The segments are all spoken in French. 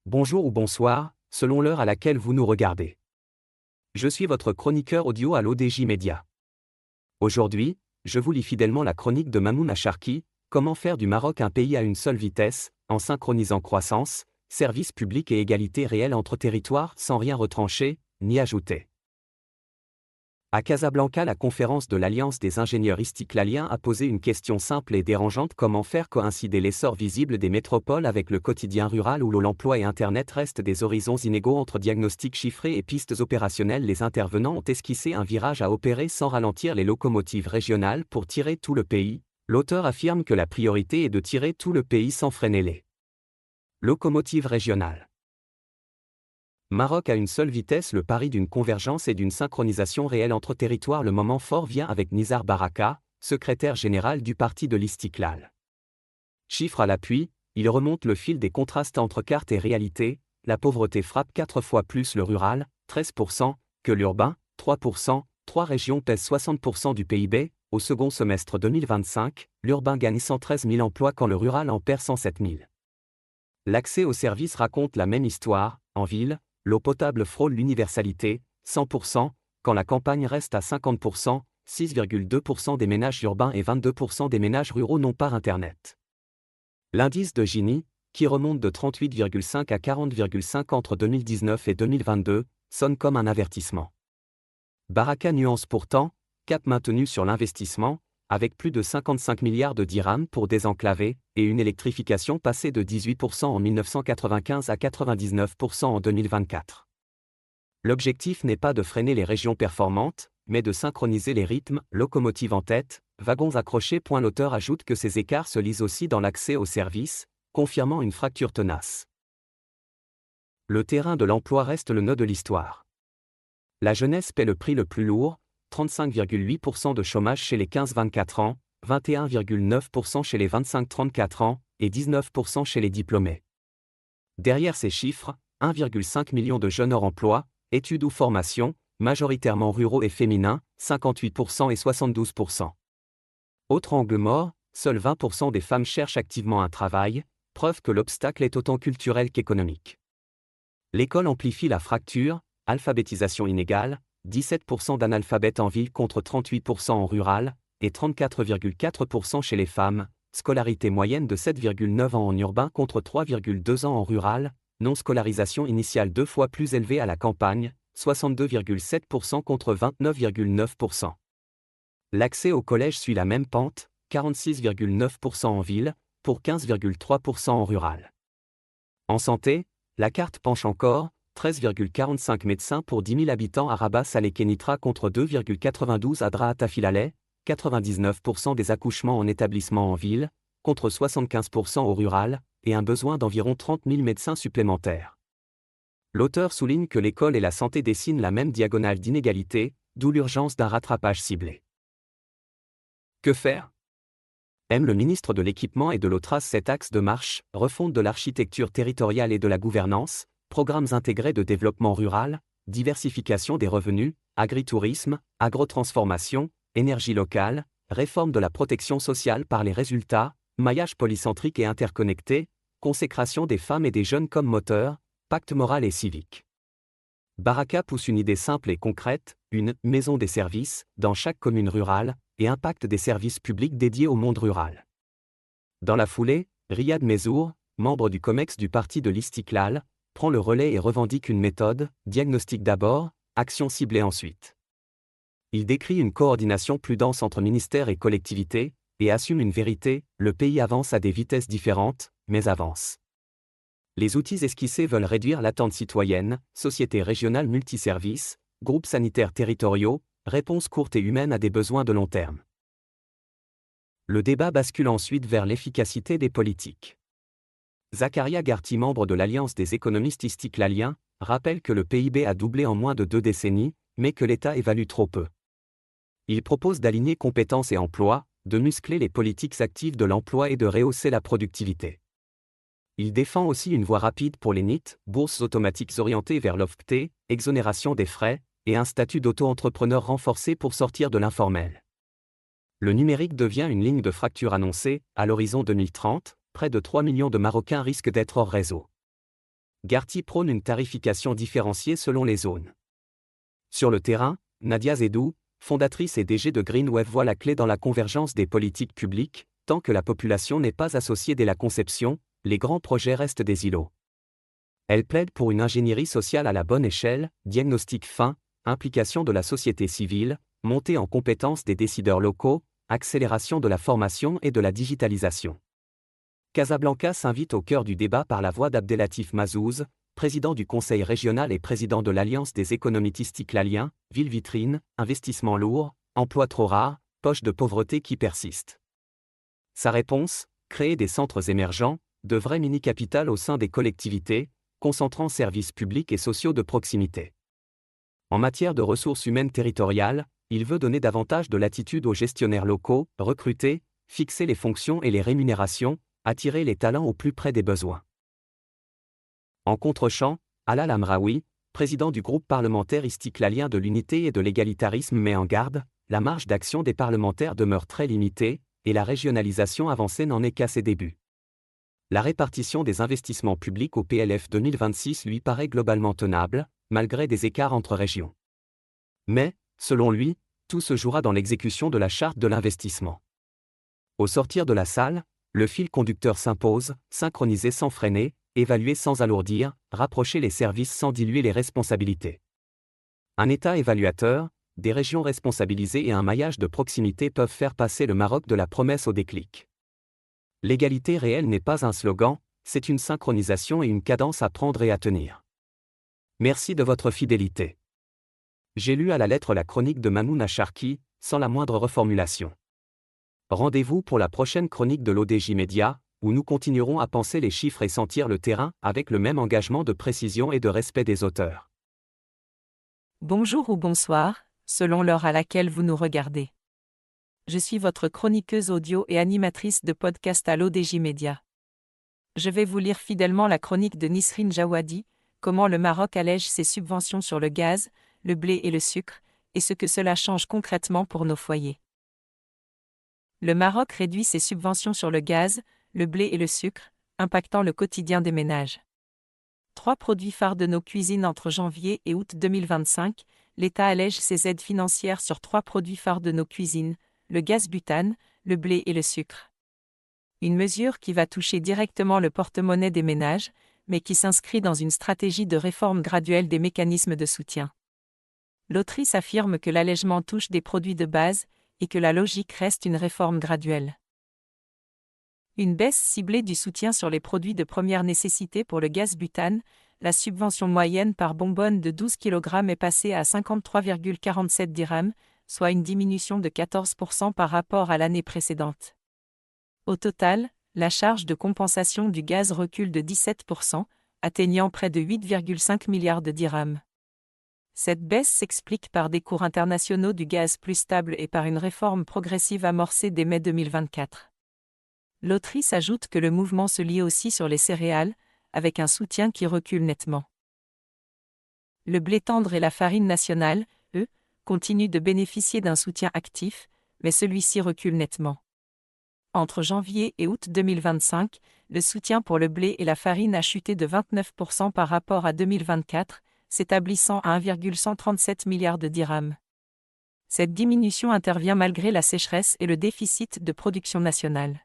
Bonjour ou bonsoir, selon l'heure à laquelle vous nous regardez. Je suis votre chroniqueur audio à l'ODJ Média. Aujourd'hui, je vous lis fidèlement la chronique de Mamoun Acharki, comment faire du Maroc un pays à une seule vitesse, en synchronisant croissance, services publics et égalité réelle entre territoires sans rien retrancher, ni ajouter. À Casablanca, la conférence de l'Alliance des ingénieurs istiklaliens a posé une question simple et dérangeante: comment faire coïncider l'essor visible des métropoles avec le quotidien rural où l'emploi et Internet restent des horizons inégaux entre diagnostics chiffrés et pistes opérationnelles? Les intervenants ont esquissé un virage à opérer sans ralentir les locomotives régionales pour tirer tout le pays. L'auteur affirme que la priorité est de tirer tout le pays sans freiner les locomotives régionales. Maroc à une seule vitesse, le pari d'une convergence et d'une synchronisation réelle entre territoires. Le moment fort vient avec Nizar Baraka, secrétaire général du parti de l'Istiklal. Chiffres à l'appui, il remonte le fil des contrastes entre carte et réalité. La pauvreté frappe 4 fois plus le rural, 13%, que l'urbain, 3%, 3 régions pèsent 60% du PIB. Au second semestre 2025, l'urbain gagne 113 000 emplois quand le rural en perd 107 000. L'accès aux services raconte la même histoire. En ville, l'eau potable frôle l'universalité, 100%, quand la campagne reste à 50%, 6,2% des ménages urbains et 22% des ménages ruraux n'ont pas Internet. L'indice de Gini, qui remonte de 38,5 à 40,5 entre 2019 et 2022, sonne comme un avertissement. Baraka nuance pourtant, cap maintenu sur l'investissement, avec plus de 55 milliards de dirhams pour désenclaver, et une électrification passée de 18% en 1995 à 99% en 2024. L'objectif n'est pas de freiner les régions performantes, mais de synchroniser les rythmes, locomotives en tête, wagons accrochés. L'auteur ajoute que ces écarts se lisent aussi dans l'accès aux services, confirmant une fracture tenace. Le terrain de l'emploi reste le nœud de l'histoire. La jeunesse paie le prix le plus lourd, 35,8% de chômage chez les 15-24 ans, 21,9% chez les 25-34 ans, et 19% chez les diplômés. Derrière ces chiffres, 1,5 million de jeunes hors emploi, études ou formations, majoritairement ruraux et féminins, 58% et 72%. Autre angle mort, seuls 20% des femmes cherchent activement un travail, preuve que l'obstacle est autant culturel qu'économique. L'école amplifie la fracture, alphabétisation inégale, 17% d'analphabètes en ville contre 38% en rural, et 34,4% chez les femmes, scolarité moyenne de 7,9 ans en urbain contre 3,2 ans en rural, non-scolarisation initiale 2 fois plus élevée à la campagne, 62,7% contre 29,9%. L'accès au collège suit la même pente, 46,9% en ville, pour 15,3% en rural. En santé, la carte penche encore, 13,45 médecins pour 10 000 habitants à Rabat Salé Kenitra contre 2,92 à Drahat Afilaleh, 99% des accouchements en établissement en ville, contre 75% au rural, et un besoin d'environ 30 000 médecins supplémentaires. L'auteur souligne que l'école et la santé dessinent la même diagonale d'inégalité, d'où l'urgence d'un rattrapage ciblé. Que faire ? Aime le ministre de l'Équipement et de l'eau trace cet axe de marche, refonte de l'architecture territoriale et de la gouvernance, programmes intégrés de développement rural, diversification des revenus, agritourisme, agrotransformation, énergie locale, réforme de la protection sociale par les résultats, maillage polycentrique et interconnecté, consécration des femmes et des jeunes comme moteur, pacte moral et civique. Baraka pousse une idée simple et concrète, une « maison des services » dans chaque commune rurale, et un pacte des services publics dédié au monde rural. Dans la foulée, Riyad Mezour, membre du COMEX du parti de l'Istiklal, prend le relais et revendique une méthode, diagnostic d'abord, action ciblée ensuite. Il décrit une coordination plus dense entre ministères et collectivités, et assume une vérité: le pays avance à des vitesses différentes, mais avance. Les outils esquissés veulent réduire l'attente citoyenne, sociétés régionales multiservices, groupes sanitaires territoriaux, réponses courtes et humaines à des besoins de long terme. Le débat bascule ensuite vers l'efficacité des politiques. Zakaria Garti, membre de l'Alliance des économistes istiklaliens, rappelle que le PIB a doublé en moins de 2 décennies, mais que l'État évalue trop peu. Il propose d'aligner compétences et emplois, de muscler les politiques actives de l'emploi et de rehausser la productivité. Il défend aussi une voie rapide pour les NIT, bourses automatiques orientées vers l'OFPT, exonération des frais, et un statut d'auto-entrepreneur renforcé pour sortir de l'informel. Le numérique devient une ligne de fracture annoncée. À l'horizon 2030, près de 3 millions de Marocains risquent d'être hors réseau. Garty prône une tarification différenciée selon les zones. Sur le terrain, Nadia Zedou, fondatrice et DG de GreenWave, voit la clé dans la convergence des politiques publiques. Tant que la population n'est pas associée dès la conception, les grands projets restent des îlots. Elle plaide pour une ingénierie sociale à la bonne échelle, diagnostic fin, implication de la société civile, montée en compétences des décideurs locaux, accélération de la formation et de la digitalisation. Casablanca s'invite au cœur du débat par la voix d'Abdelatif Mazouz, président du conseil régional et président de l'Alliance des économistes Lalien, ville vitrine, investissement lourd, emploi trop rare, poche de pauvreté qui persiste. Sa réponse, créer des centres émergents, de vraies mini-capitales au sein des collectivités, concentrant services publics et sociaux de proximité. En matière de ressources humaines territoriales, il veut donner davantage de latitude aux gestionnaires locaux, recruter, fixer les fonctions et les rémunérations, attirer les talents au plus près des besoins. En contre-champ, Alal Amraoui, président du groupe parlementaire istiklalien de l'unité et de l'égalitarisme, met en garde, la marge d'action des parlementaires demeure très limitée, et la régionalisation avancée n'en est qu'à ses débuts. La répartition des investissements publics au PLF 2026 lui paraît globalement tenable, malgré des écarts entre régions. Mais, selon lui, tout se jouera dans l'exécution de la charte de l'investissement. Au sortir de la salle, le fil conducteur s'impose, synchroniser sans freiner, évaluer sans alourdir, rapprocher les services sans diluer les responsabilités. Un État évaluateur, des régions responsabilisées et un maillage de proximité peuvent faire passer le Maroc de la promesse au déclic. L'égalité réelle n'est pas un slogan, c'est une synchronisation et une cadence à prendre et à tenir. Merci de votre fidélité. J'ai lu à la lettre la chronique de Mamoun Acharki, sans la moindre reformulation. Rendez-vous pour la prochaine chronique de l'ODJ Média, où nous continuerons à penser les chiffres et sentir le terrain avec le même engagement de précision et de respect des auteurs. Bonjour ou bonsoir, selon l'heure à laquelle vous nous regardez. Je suis votre chroniqueuse audio et animatrice de podcast à l'ODJ Média. Je vais vous lire fidèlement la chronique de Nisrine Jawadi, comment le Maroc allège ses subventions sur le gaz, le blé et le sucre, et ce que cela change concrètement pour nos foyers. Le Maroc réduit ses subventions sur le gaz, le blé et le sucre, impactant le quotidien des ménages. 3 produits phares de nos cuisines entre janvier et août 2025, l'État allège ses aides financières sur 3 produits phares de nos cuisines, le gaz butane, le blé et le sucre. Une mesure qui va toucher directement le porte-monnaie des ménages, mais qui s'inscrit dans une stratégie de réforme graduelle des mécanismes de soutien. L'autrice affirme que l'allègement touche des produits de base, et que la logique reste une réforme graduelle. Une baisse ciblée du soutien sur les produits de première nécessité pour le gaz butane, la subvention moyenne par bonbonne de 12 kg est passée à 53,47 dirhams, soit une diminution de 14% par rapport à l'année précédente. Au total, la charge de compensation du gaz recule de 17%, atteignant près de 8,5 milliards de dirhams. Cette baisse s'explique par des cours internationaux du gaz plus stables et par une réforme progressive amorcée dès mai 2024. L'autrice ajoute que le mouvement se lie aussi sur les céréales, avec un soutien qui recule nettement. Le blé tendre et la farine nationale, eux, continuent de bénéficier d'un soutien actif, mais celui-ci recule nettement. Entre janvier et août 2025, le soutien pour le blé et la farine a chuté de 29% par rapport à 2024, s'établissant à 1,137 milliard de dirhams. Cette diminution intervient malgré la sécheresse et le déficit de production nationale.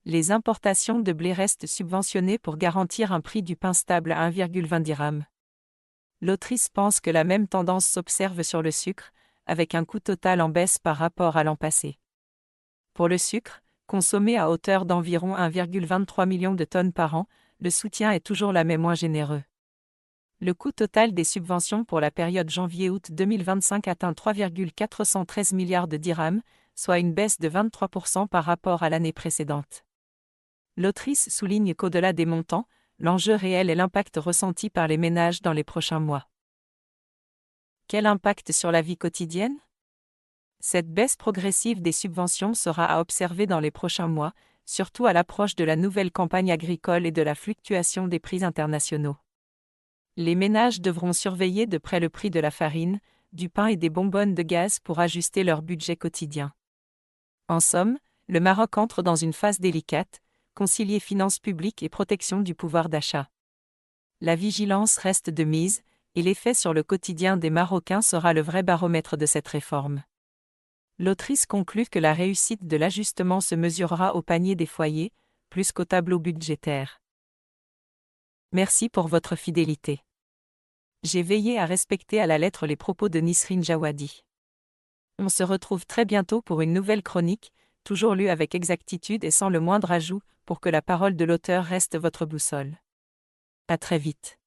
Les importations de blé restent subventionnées pour garantir un prix du pain stable à 1,20 dirham. L'autrice pense que la même tendance s'observe sur le sucre, avec un coût total en baisse par rapport à l'an passé. Pour le sucre, consommé à hauteur d'environ 1,23 million de tonnes par an, le soutien est toujours là mais moins généreux. Le coût total des subventions pour la période janvier-août 2025 atteint 3,413 milliards de dirhams, soit une baisse de 23% par rapport à l'année précédente. L'autrice souligne qu'au-delà des montants, l'enjeu réel est l'impact ressenti par les ménages dans les prochains mois. Quel impact sur la vie quotidienne ? Cette baisse progressive des subventions sera à observer dans les prochains mois, surtout à l'approche de la nouvelle campagne agricole et de la fluctuation des prix internationaux. Les ménages devront surveiller de près le prix de la farine, du pain et des bonbonnes de gaz pour ajuster leur budget quotidien. En somme, le Maroc entre dans une phase délicate, concilier finances publiques et protection du pouvoir d'achat. La vigilance reste de mise, et l'effet sur le quotidien des Marocains sera le vrai baromètre de cette réforme. L'autrice conclut que la réussite de l'ajustement se mesurera au panier des foyers, plus qu'au tableau budgétaire. Merci pour votre fidélité. J'ai veillé à respecter à la lettre les propos de Nisrine Jawadi. On se retrouve très bientôt pour une nouvelle chronique, toujours lue avec exactitude et sans le moindre ajout, pour que la parole de l'auteur reste votre boussole. À très vite.